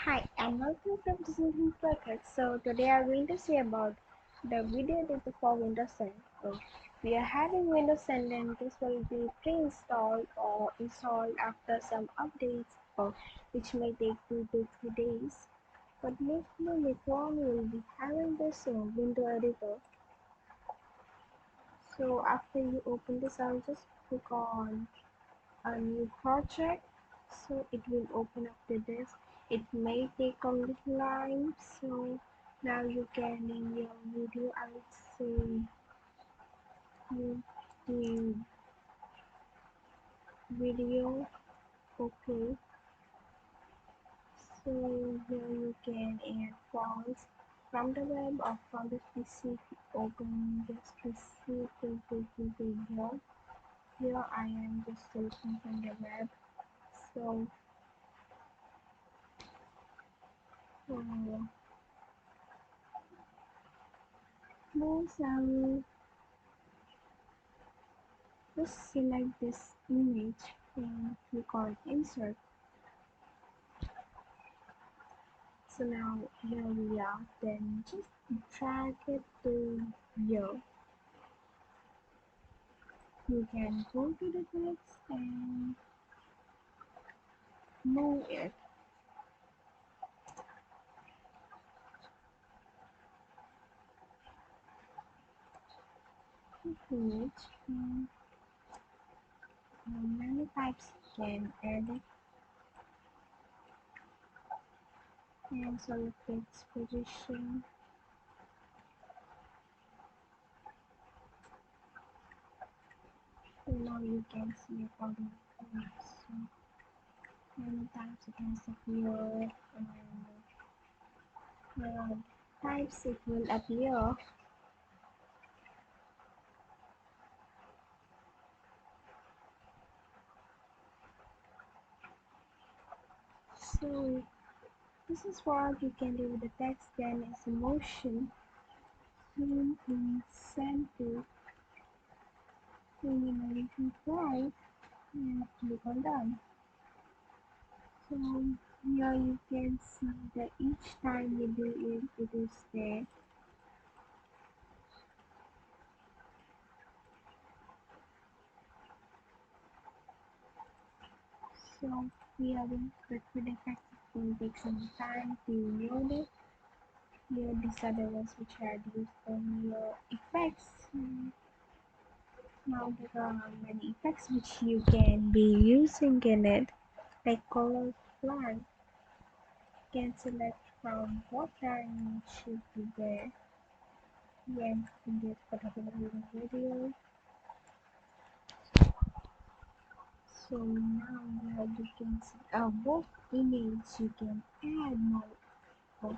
Hi, and welcome to Disney Shotcut. So today I'm going to say about the video editor for Windows 10. So we are having Windows 10 and this will be pre-installed or installed after some updates or which may take 2 to 3 days. But mostly later on we will be having this window editor. So after you open this, I'll just click on a new project, so it will open up to this. It may take a little time, so now you can in your video, I would say you do video. Okay, so here you can add files from the web or from the PC. If you open just receive the video. Here I am just searching from the web. So please just select this image and click on insert. So now here we are. Then just drag it to here. You can go to the text and move it. Image and many types you can edit and select its position. So now you can see according to it. So many types it has appear and types it will appear. So this is what you can do with the text. Then is emotion, zoom in, center, illumination right, and click on done. So here you can see that each time you do it, it is there. So we are going to click with effects. It will take some time to load it. Here these are the ones which I had used on your effects. Now there are many effects which you can be using in it, like color flag. You can select from what time it should be there. When in this particular video. So now here you can see both image you can add more of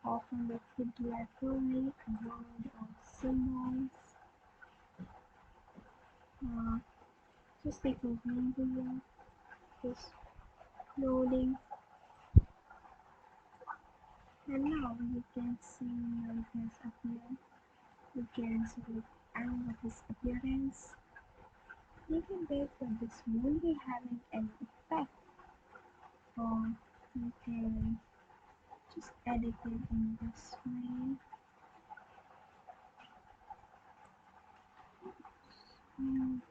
often the PDF word or symbols. Uh, just take a video, just loading, and now you can see how it has appeared. You can select and what is appearance. Even though this won't be having an effect, or you can just edit it in this way.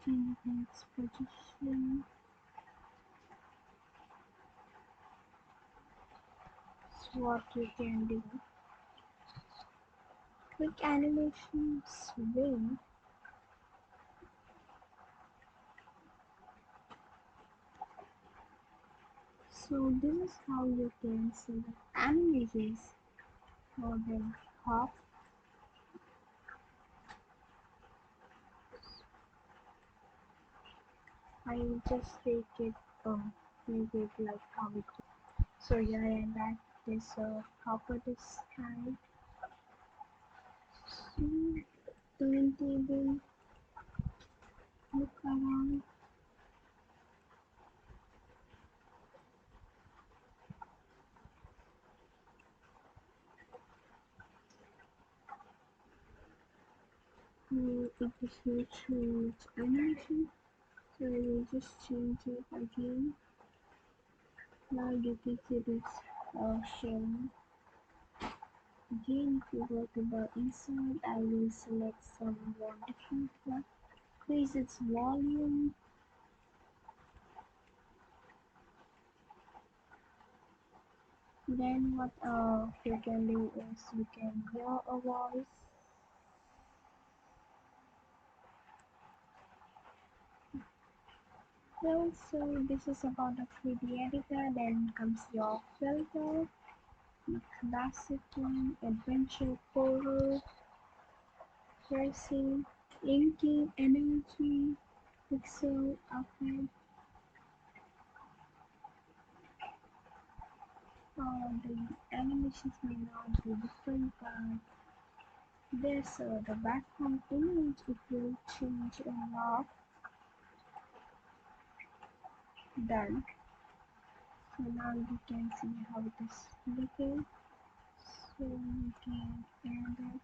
Change its position. So what you can do. Quick animation swing. So this is how you can select animations for the hop. I will just take it make it like how it is. So yeah, and that is proper this time. So turntable, look around. It is not showing its animation. So I will just change it again. Now you can see this sharing. Again, if you go to the inside, I will select some more different one. Increase its volume. Then what you can do is you can hear a voice. Well, so this is about the 3D editor. Then comes your filter, classic one, adventure, horror, tracing, inking, energy, pixel, effect. The animations may not be different, but this the background image it will change a lot. Done. So now you can see how it is looking. So you can add it.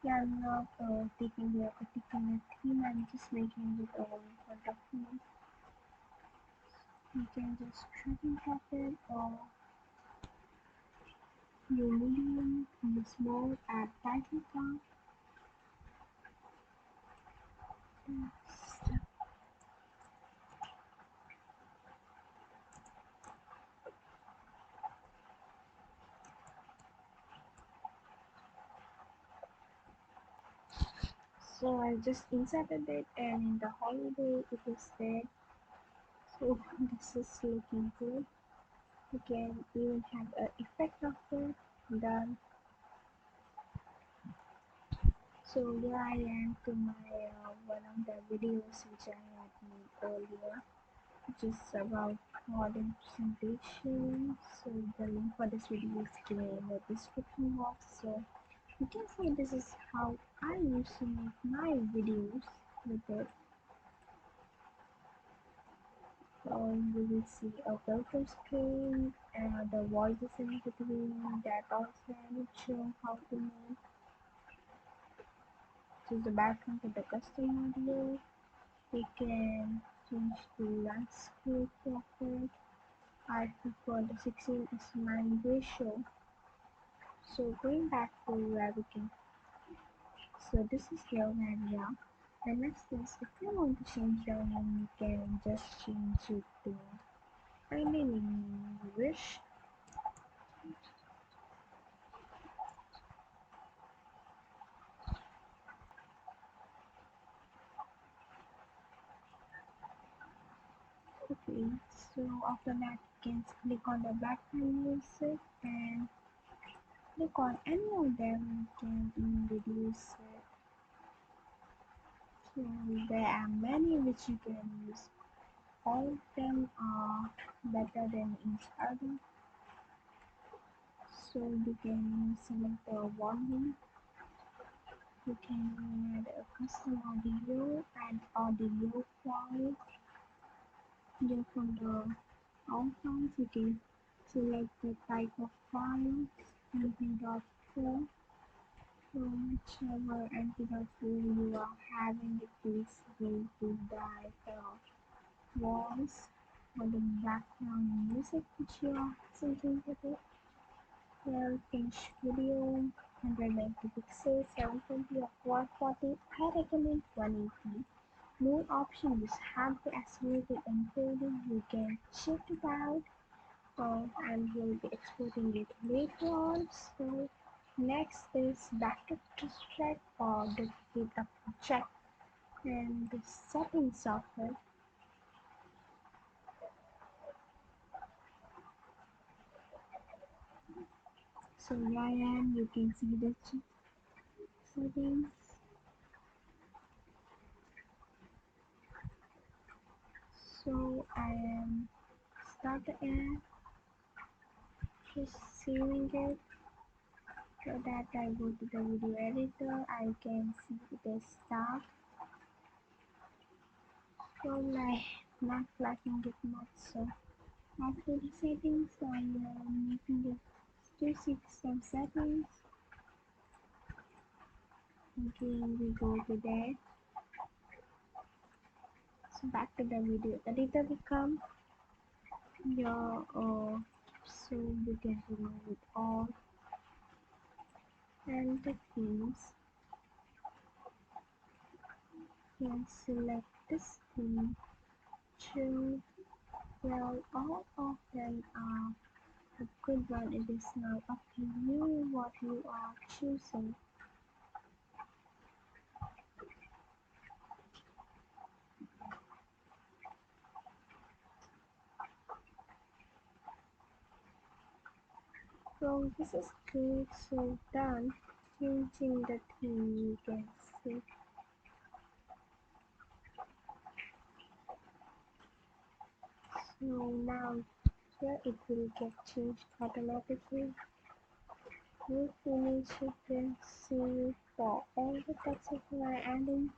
Yeah, I'm not taking a particular theme, I'm just making it all in front of me. You can just drag and drop it or your medium in the small add title bar. So I just inserted it and in the holiday it is there. So this is looking good. You can even have an effect of it done. So here I am to my one of the videos which I had made earlier, which is about modern presentation. So the link for this video is given in the description box. So you can see this is how I used to make my videos with it. You will see a welcome screen and the voices in between that also I will show how to make. This is the background to the custom audio. We can change the landscape of it. I prefer the 16:9 ratio. So going back to where we can, so this is your area. The next is if you want to change your name, you can just change it to any name you wish. Okay, so after that you can click on the background music and click on any of them. You can even reduce it. So there are many which you can use. All of them are better than each other. So you can select the volume. You can add a custom audio and audio file. Then from the all files you can select the type of files, MP.4. So whichever MP.4 you are having, it is going to that voice or the background music which you are syncing with it. Well, finish video, 190 pixels, 720 or 440. I recommend 180. More options have the accelerated encoding. You can check it out and we'll be exporting it later on. So next is backup to check or duplicate up check and the settings of it. So here I am, you can see the settings. So I am start the app, just saving it. So that I go to the video editor, I can see it is start. So like not liking it much, so after the settings I am making it to system settings. Again we go to that. back to the video editor become your so you can remove it all and the themes. You can select this theme. Choose well, all of them are a good one. It is now up to you what you are choosing. So this is good. So done. Changing the theme, you can see. So now here it will get changed automatically. You finish you can see for all the texts you are adding.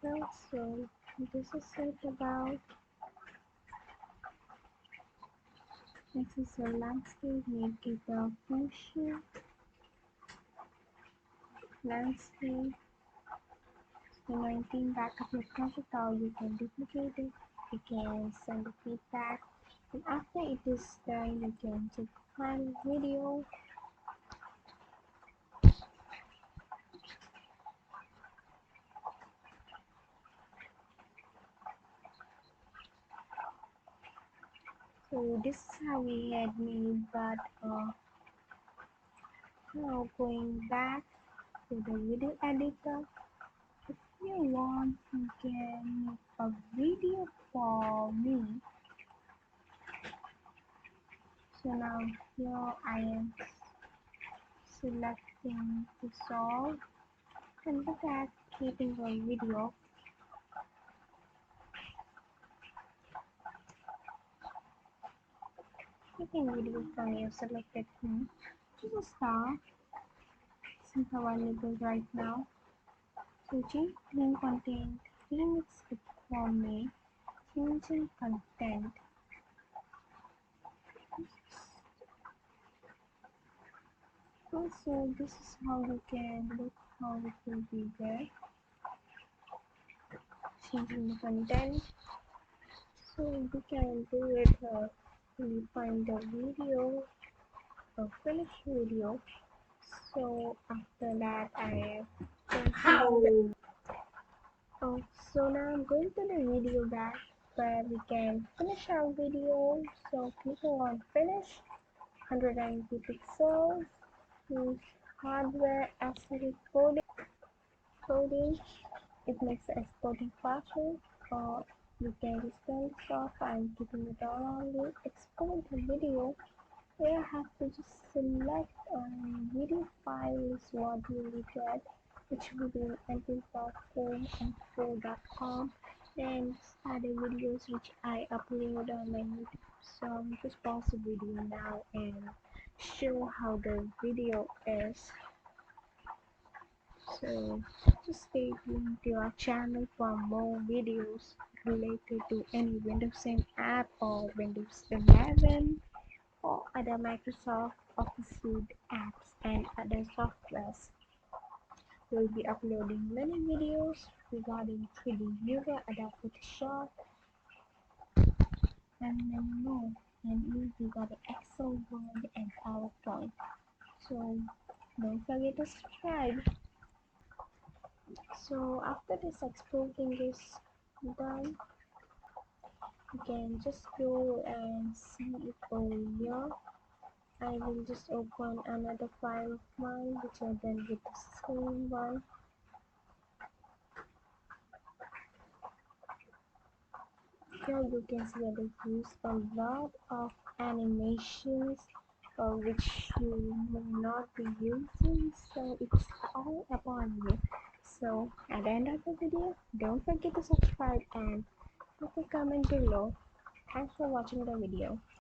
Also, this is it about this is a landscape, make it a function landscape. The 19 backup your project or you can duplicate it. You can send the feedback. And after it is done, you can check file video. So this is how we had made, but now going back to the video editor. If you want, you can make a video for me. So now here I am selecting this all and look at creating a video. Creating video from your selected theme. Choose a star since available right now. So change theme content, remix it for me, changing content. Also, this is how you can look how it will be there. Changing the content. So we can do it we find the video, a finished video. So after that I how oh, so now I'm going to the video back where we can finish our video. So click on finish 190 pixels. Use hardware asset coding. It makes the exporting faster. Or you can just turn it off and keeping it on only. Export the video. You have to just select video file is what you will get, which will be mp4 and 4.com, and just add the videos which I upload on my YouTube. So I'll just pause the video now and show how the video is. So just stay tuned to our channel for more videos related to any Windows 10 app or Windows 11 or other Microsoft Office Suite apps and other softwares. We'll be uploading many videos regarding 3D Viewer, Adobe Photoshop, and many more. And we got Excel, Word, and PowerPoint. So don't forget to subscribe. So after this exporting is done, you can just go and see it over here. I will just open another file of mine which I done with the same one. Here you can see that I use a lot of animations which you may not be using, so it's all upon you. So at the end of the video, don't forget to subscribe and put a comment below. Thanks for watching the video.